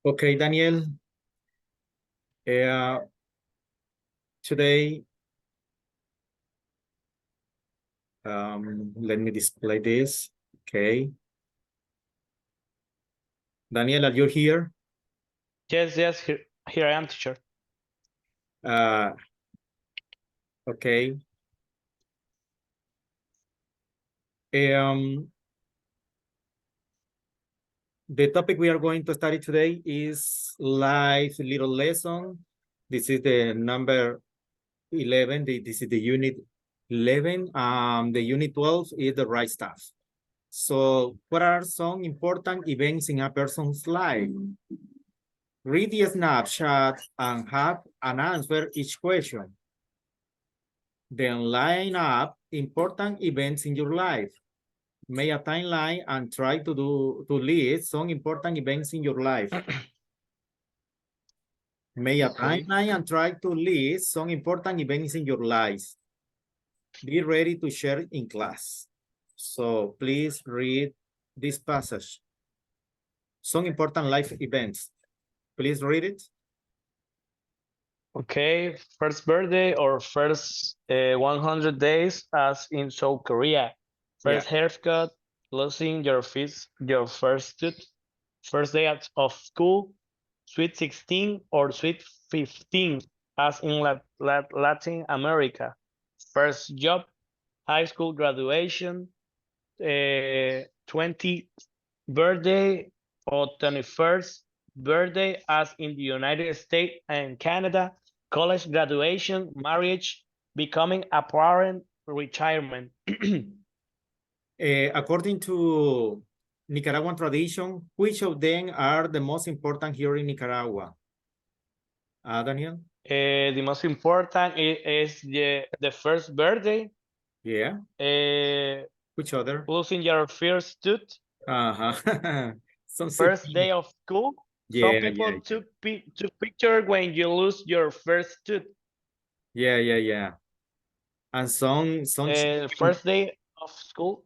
Okay, Daniel. Uh, Today, let me display this. Okay. Daniel, are you here? Yes, here I am, teacher. Uh, okay. Um, the topic we are going to study today is life little lesson. This is the number 11. This is the unit 11. The unit 12 is the right stuff. So what are some important events in a person's life? Read the snapshot and have an answer each question. Then line up important events in your life. Make a timeline and try to list some important events in your life. Make a timeline and try to list some important events in your life. Be ready to share in class. So please read this passage. Some important life events. Please read it. Okay, first birthday or first 100 days as in South Korea. First haircut, losing your first tooth, first day of school, sweet 16 or sweet 15 as in Latin America. First job, high school graduation, 20 birthday or 21st birthday as in the United States and Canada, college graduation, marriage, becoming a parent, retirement. According to Nicaraguan tradition, which of them are the most important here in Nicaragua? Daniel? The most important is the first birthday. Yeah. Which other? Losing your first tooth. Uh-huh. First day of school. Some people took picture when you lose your first tooth. Yeah. And some first day of school.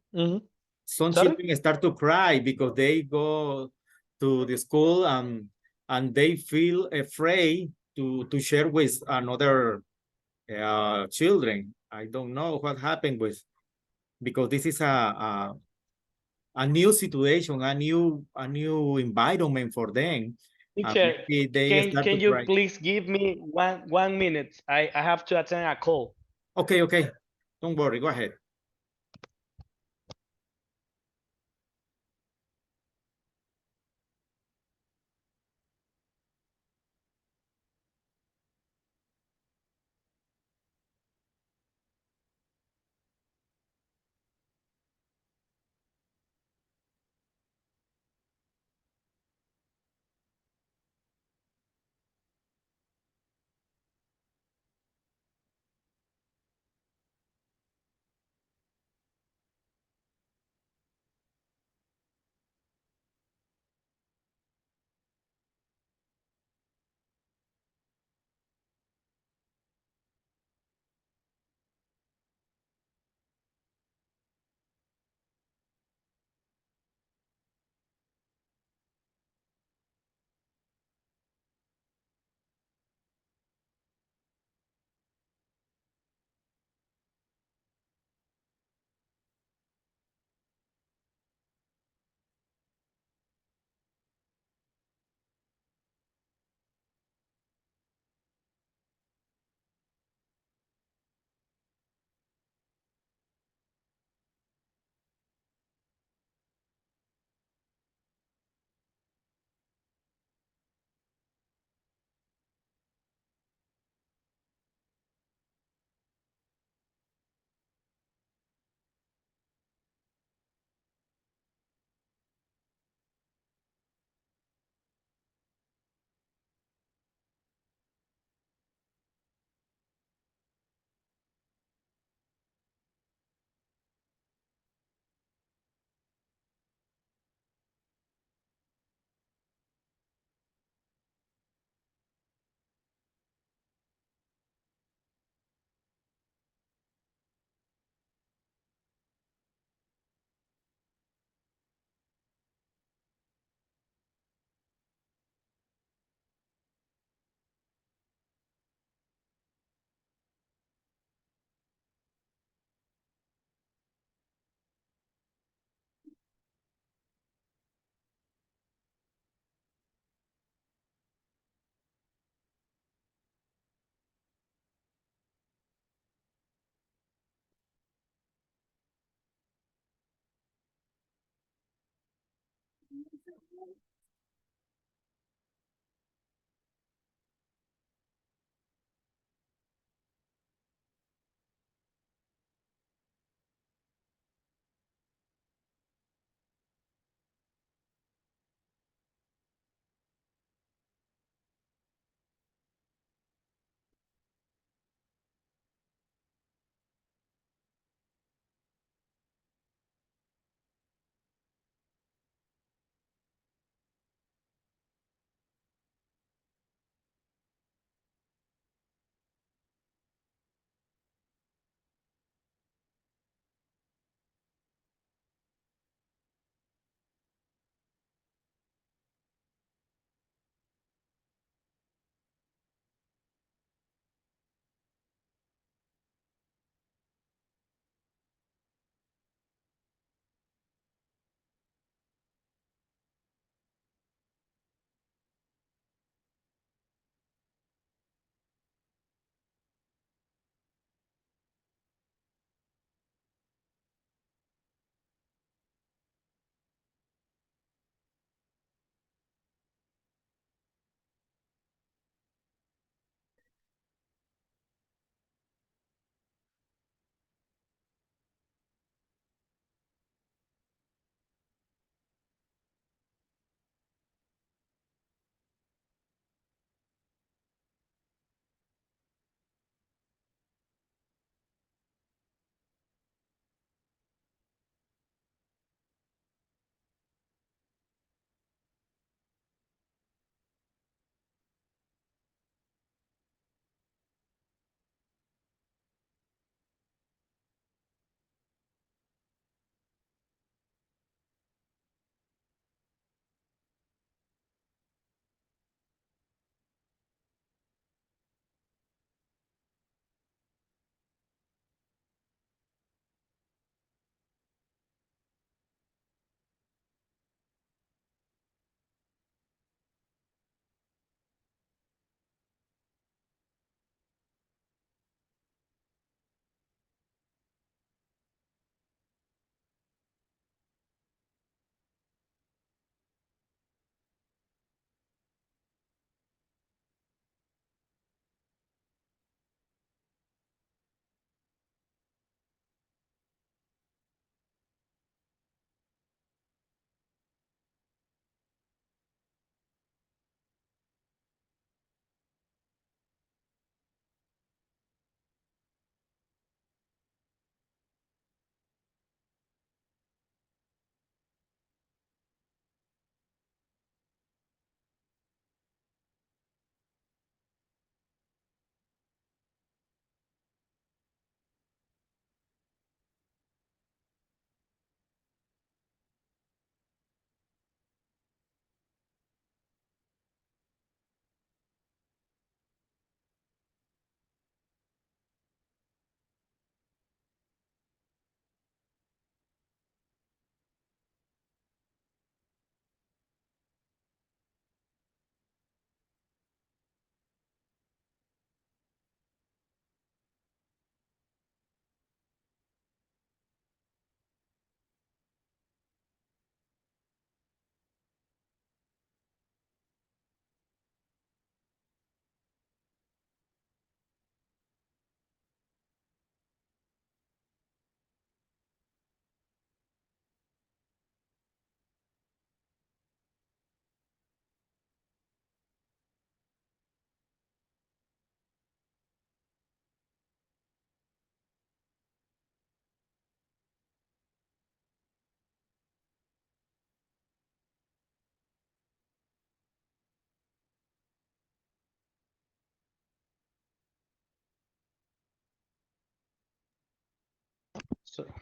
some Sorry? children start to cry because they go to the school and they feel afraid to share with another children. I don't know what happened with, because this is a new situation, a new environment for them. Teacher, They start to can you cry. please give me one minute? I have to attend a call. Okay. Don't worry. Go ahead.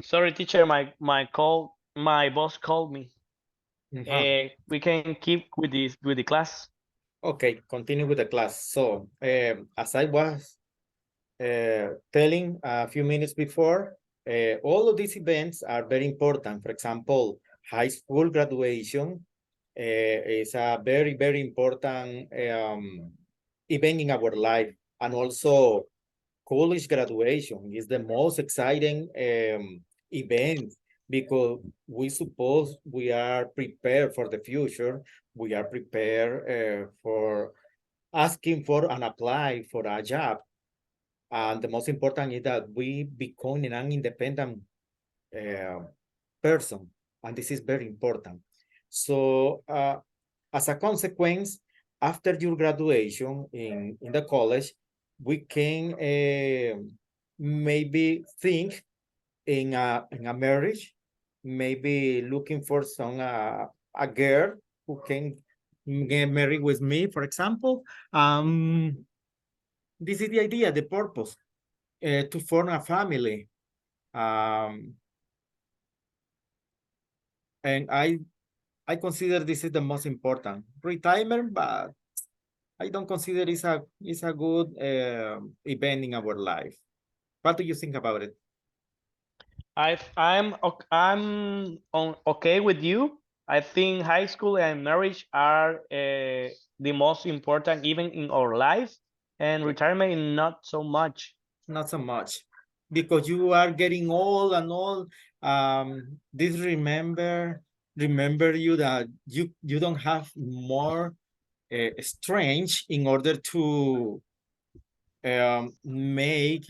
Sorry, teacher, my boss called me. We can keep with the class. Okay, continue with the class. So, as I was telling a few minutes before, all of these events are very important. For example, high school graduation is a very, very important event in our life. And also, college graduation is the most exciting event because we suppose we are prepared for the future. We are prepared for asking for and apply for a job. And the most important is that we become an independent person. And this is very important. So as a consequence, after your graduation in the college, we can maybe think in a marriage, maybe looking for some a girl who can get married with me, for example. This is the idea, the purpose, to form a family. And I consider this is the most important. Retirement, but I don't consider it's a good event in our life. What do you think about it? I'm okay with you. I think high school and marriage are the most important even in our life, and retirement not so much. Not so much, because you are getting old and old. This remember you that you don't have more strength in order to make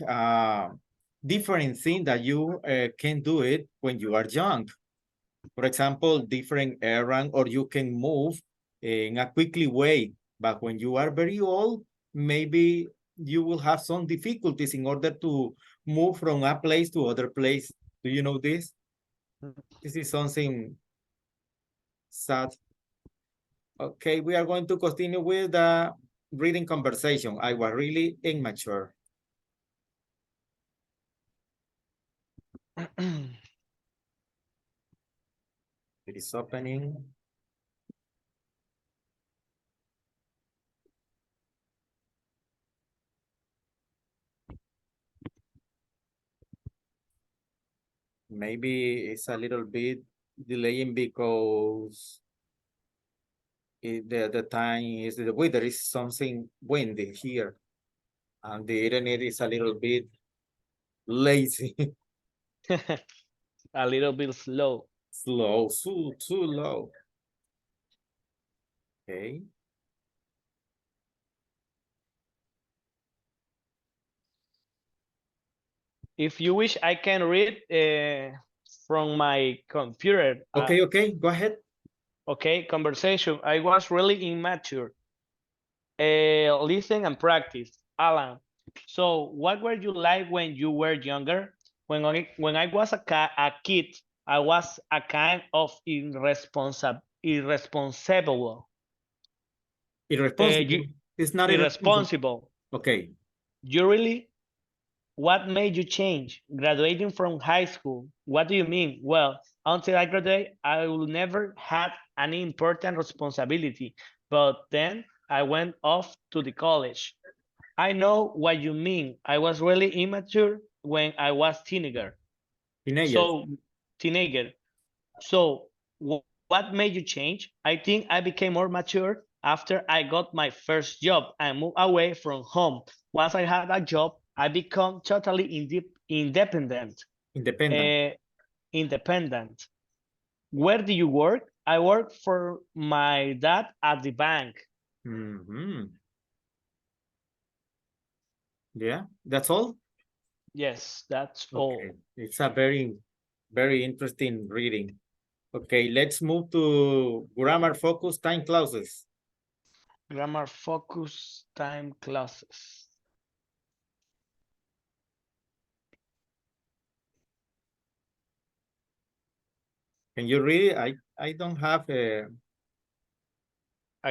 different thing that you can do it when you are young. For example, different errand, or you can move in a quickly way. But when you are very old, maybe you will have some difficulties in order to move from a place to other place. Do you know this? This is something sad. Okay, we are going to continue with the reading conversation. I was really immature. It is opening. Maybe it's a little bit delaying because the time is the weather is something windy here, and the internet is a little bit lazy. A little bit slow. Slow, too low. Okay. If you wish, I can read from my computer. Okay, go ahead. Okay, conversation. I was really immature. Listen and practice. Alan. So, what were you like when you were younger? When I was a kid, I was a kind of irresponsible. Irresponsible. It's not irresponsible. Irresponsible. Okay. You really? What made you change? Graduating from high school. What do you mean? Well, until I graduate, I will never had any important responsibility. But then I went off to the college. I know what you mean. I was really immature when I was teenager. Teenagers. So, teenager. So, what made you change? I think I became more mature after I got my first job and moved away from home. Once I had a job, I become totally independent. Independent. Independent. Where do you work? I work for my dad at the bank. Yeah, that's all? Yes, that's Okay. all. It's a very interesting reading. Okay, let's move to grammar focus time clauses. Grammar focus time classes. Can you read it? I don't have a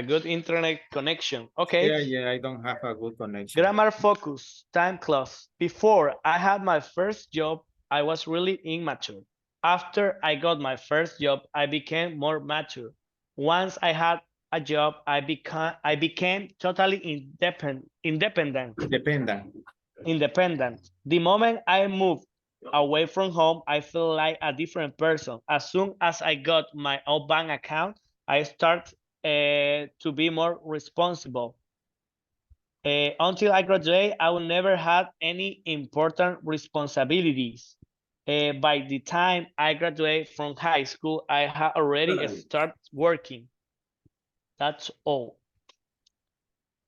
good internet connection. Okay. Yeah, I don't have a good connection. Grammar focus time class. Before I had my first job, I was really immature. After I got my first job, I became more mature. Once I had a job, I became totally independent. Independent. The moment I moved away from home, I feel like a different person. As soon as I got my own bank account, I start to be more responsible. Until I graduate, I will never have any important responsibilities. By the time I graduate from high school, I had already Right. started working. That's all.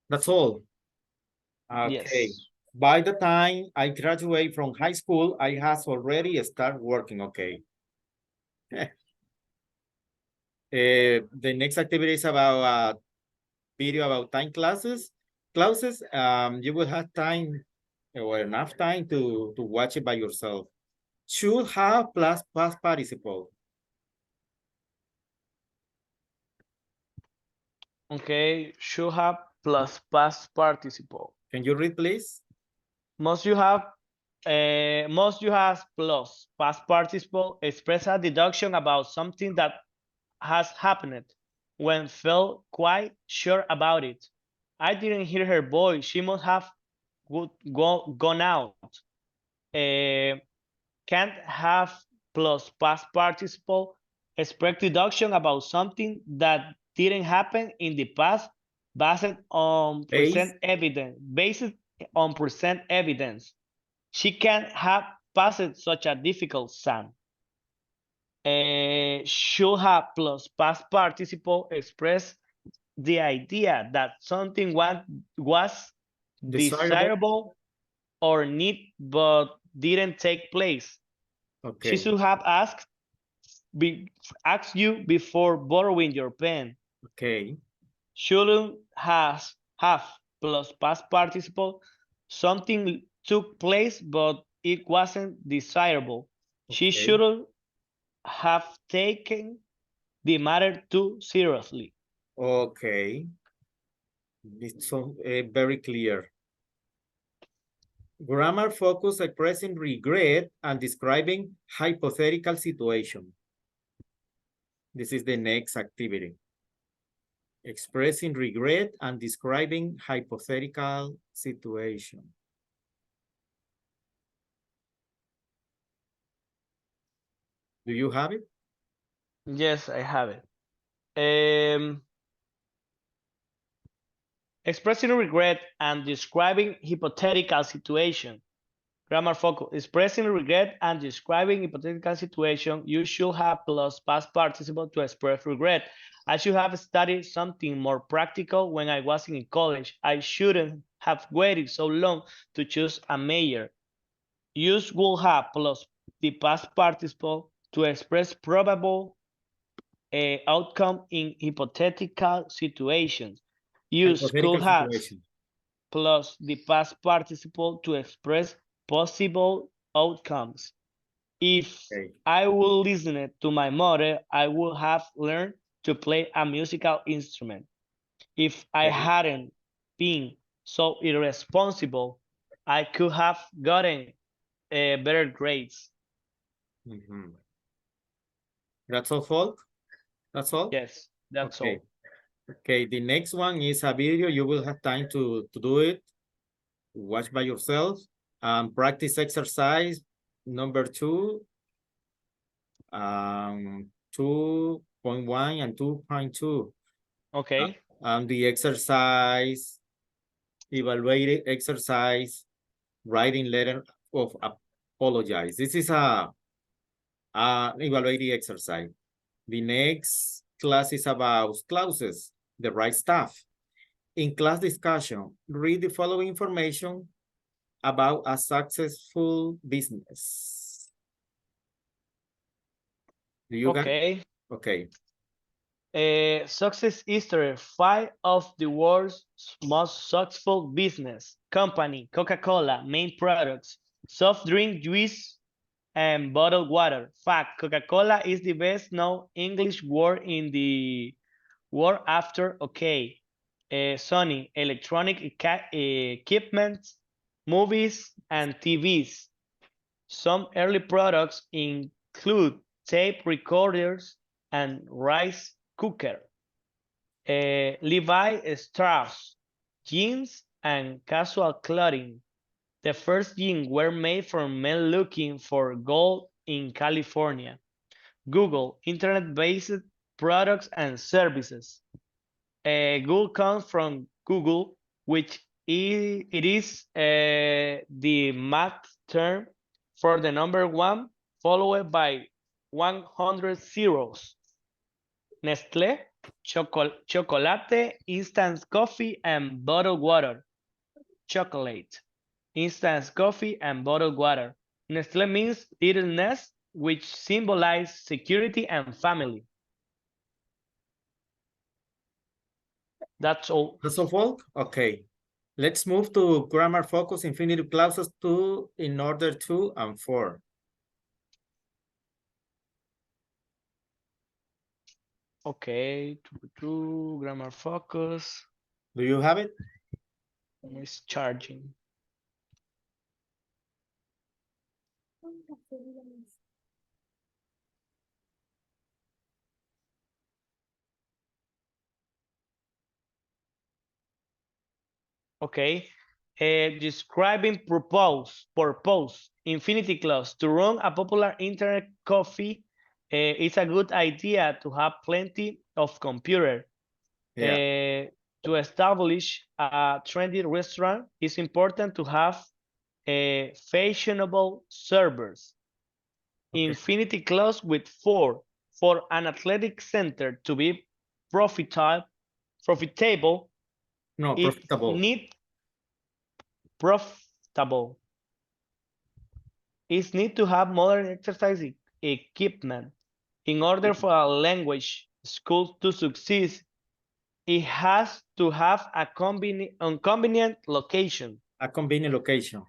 That's all. Okay. Yes. By the time I graduate from high school, I has already start working. Okay. The next activity is about video about time classes. Classes, you will have time or enough time to watch it by yourself. Should have plus past participle. Okay. Should have plus past participle. Can you read, please? Must you have plus past participle express a deduction about something that has happened when felt quite sure about it. I didn't hear her voice. She must have gone out. Uh, can't have plus past participle express deduction about something that didn't happen in the past based on Base. present evidence. She can't have passed such a difficult exam. Should have plus past participle express the idea that something was Desirable. desirable or need but didn't take place. She Okay. should have asked you before borrowing your pen. Okay. Shouldn't have plus past participle. Something took place but it wasn't desirable. She Okay. shouldn't have taken the matter too seriously. Okay. It's so very clear. Grammar focus expressing regret and describing hypothetical situation. This is the next activity. Expressing regret and describing hypothetical situation. Do you have it? Yes, I have it. Expressing regret and describing hypothetical situation. Grammar focus. Expressing regret and describing hypothetical situation. You should have plus past participle to express regret. I should have studied something more practical when I was in college. I shouldn't have waited so long to choose a major. Use will have plus the past participle to express probable outcome in hypothetical situations. Use could Hypothetical have situation. plus the past participle to express possible outcomes. If Okay. I would listen to my mother, I would have learned to play a musical instrument. If I Okay. hadn't been so irresponsible, I could have gotten better grades. Mhm. That's all, folk? That's all? Yes, that's Okay. all. Okay, the next one is a video. You will have time to do it. Watch by yourself. Practice exercise number 2, 2.1 and 2.2. Okay. The exercise, evaluated exercise, writing letter of apologize. This is a evaluating exercise. The next class is about clauses, the right stuff. In class discussion, read the following information about a successful business. Do you got it? Okay. Okay. Success history. 5 of the world's most successful business company, Coca-Cola, main products, soft drink, juice, and bottled water. Fact, Coca-Cola is the best known English word in the world after OK. Sony, electronic equipment, movies, and TVs. Some early products include tape recorders and rice cooker. Levi Strauss, jeans and casual clothing. The first jeans were made for men looking for gold in California. Google, internet-based products and services. Google comes from Google, which it is the math term for the number one followed by 100 zeros. Nestlé, chocolate, instant coffee, and bottled water. Chocolate, instant coffee, and bottled water. Nestlé means little nest, which symbolizes security and family. That's all. That's all? Okay. Let's move to grammar focus infinitive clauses 2 in order 2 and 4. Okay, grammar focus. Do you have it? It's charging. Okay. Describing purpose, infinity clause. To run a popular internet cafe, it's a good idea to have plenty of computer. Yeah. To establish a trendy restaurant, it's important to have fashionable servers. Okay. Infinity clause with for an athletic center to be profitable, No, it profitable. Profitable. It needs to have modern exercise equipment. In order for a language school to succeed, it has to have a convenient location. A convenient location.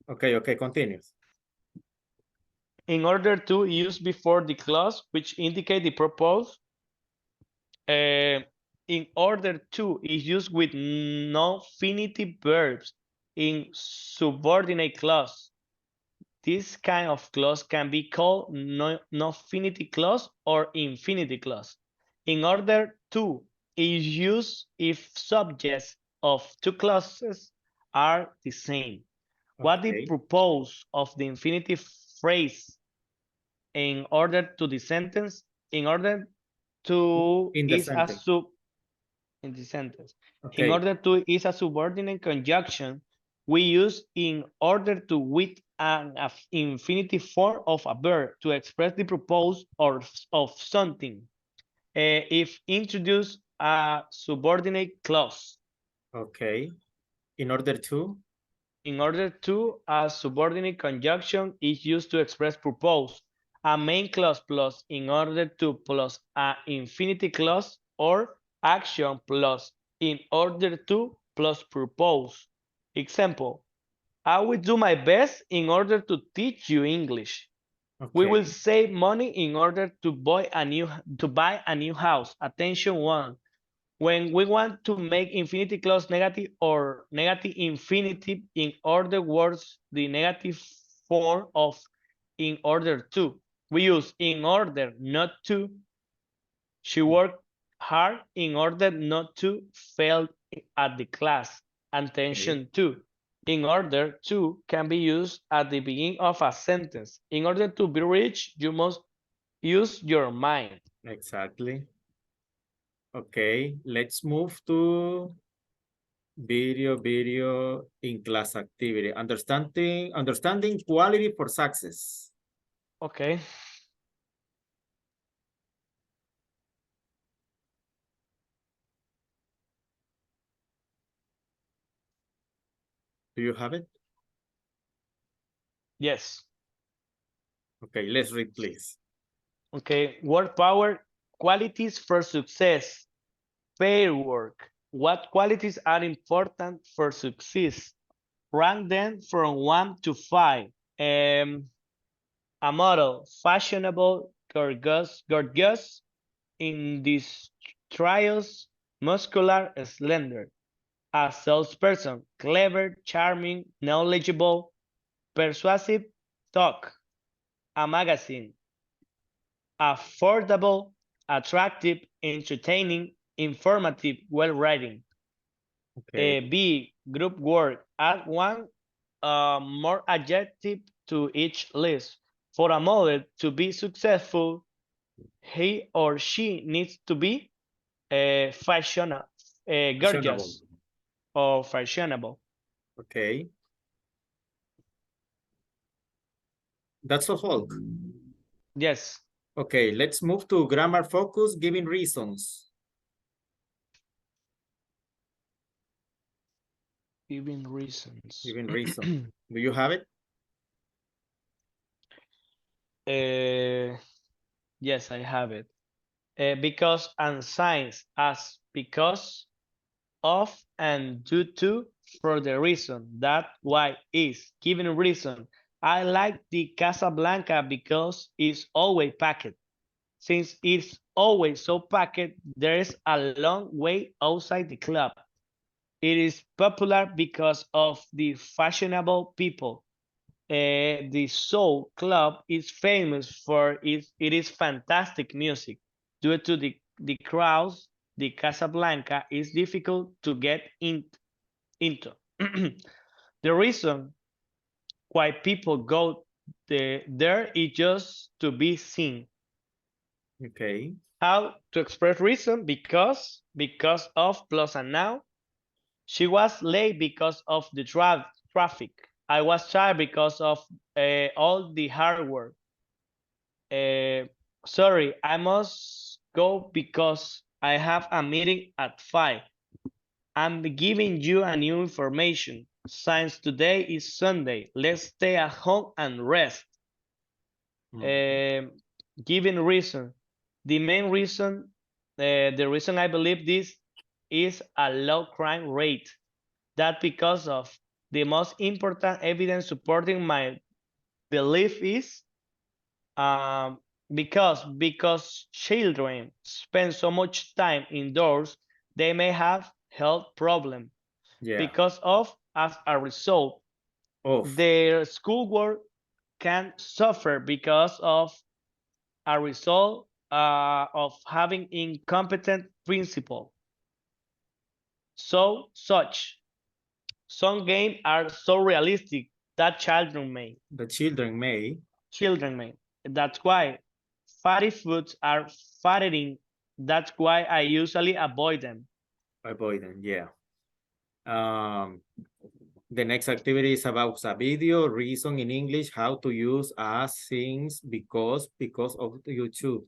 Okay, continues. In order to use before the clause, which indicate the purpose. In order to is used with non-infinitive verbs in subordinate clause. This kind of clause can be called non-infinitive clause or infinity clause. In order to is used if subjects of two clauses are the same. What the purpose of the infinitive phrase in order to the sentence? In order to in the is sentence. in the sentence. Okay. In order to is a subordinate conjunction we use in order to with an infinitive form of a verb to express the purpose or of something. If introduce a subordinate clause. Okay. In order to? In order to, a subordinate conjunction is used to express purpose. A main clause plus in order to plus a infinity clause or action plus in order to plus purpose. Example, I will do my best in order to teach you English. Okay. We will save money in order to buy a new house. Attention one. When we want to make infinity clause negative or negative infinitive, in other words, the negative form of in order to. We use in order not to. She worked hard in order not to fail at the class. Attention two. In order to can be used at the beginning of a sentence. In order to be rich, you must use your mind. Exactly. Okay, let's move to video in class activity. Understanding quality for success. Okay. Do you have it? Yes. Okay, let's read, please. Okay, word power, qualities for success, fair work. What qualities are important for success? Rank them from 1 to 5. A model, fashionable, gorgeous, industrious, muscular, slender. A salesperson, clever, charming, knowledgeable, persuasive, talk. A magazine, affordable, attractive, entertaining, informative, well-writing. Okay. B, group word. Add one more adjective to each list. For a model to be successful, he or she needs to be fashionable, gorgeous, or fashionable. Okay. That's all. Yes. Okay, let's move to grammar focus, giving reasons. Giving reasons. Giving reason. Do you have it? Yes, I have it. Because and signs as because of and due to for the reason that why is given reason. I like the Casablanca because it's always packed. Since it's always so packed, there's a long way outside the club. It is popular because of the fashionable people. The Soul Club is famous for it is fantastic music. Due to the crowds, the Casablanca is difficult to get into. The reason why people go there is just to be seen. Okay. How to express reason? Because of plus and now. She was late because of the traffic. I was tired because of all the hard work. Sorry, I must go because I have a meeting at 5. I'm giving you a new information. Since today is Sunday, let's stay at home and rest. Giving reason. The main reason, the reason I believe this is a low crime rate. That because of the most important evidence supporting my belief is because children spend so much time indoors, they may have health problem. Yeah. Because of, as a result, Of. their schoolwork can suffer because of a result of having incompetent principal. Some games are so realistic that children may. The children may. That's why fatty foods are fattening. That's why I usually avoid them. Avoid them, yeah. The next activity is about a video, reason in English, how to use as, things, because of YouTube.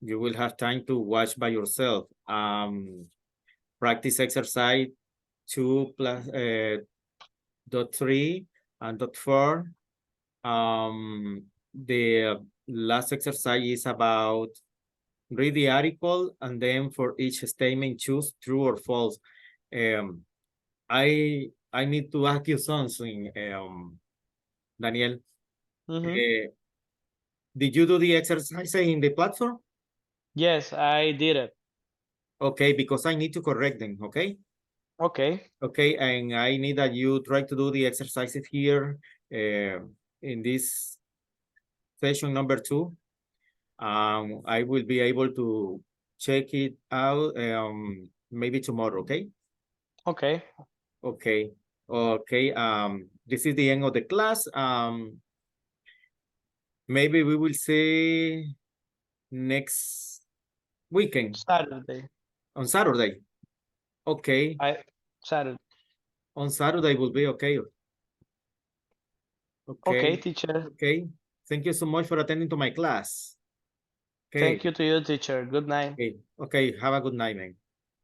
You will have time to watch by yourself. Practice exercise 2 plus dot 3 and dot 4. The last exercise is about read the article and then for each statement choose true or false. I need to ask you something, Daniel. Did you do the exercise in the platform? Yes, I did it. Okay, because I need to correct them, okay? Okay. Okay, and I need that you try to do the exercises here in this session number 2. I will be able to check it out maybe tomorrow, okay? Okay. Okay. Okay. This is the end of the class. Maybe we will see next weekend. Saturday. On Saturday. Okay. Saturday. On Saturday will be okay. Okay, teacher. Okay. Thank you so much for attending to my class. Okay. Thank you to you, teacher. Good night. Okay. Okay. Have a good night, man.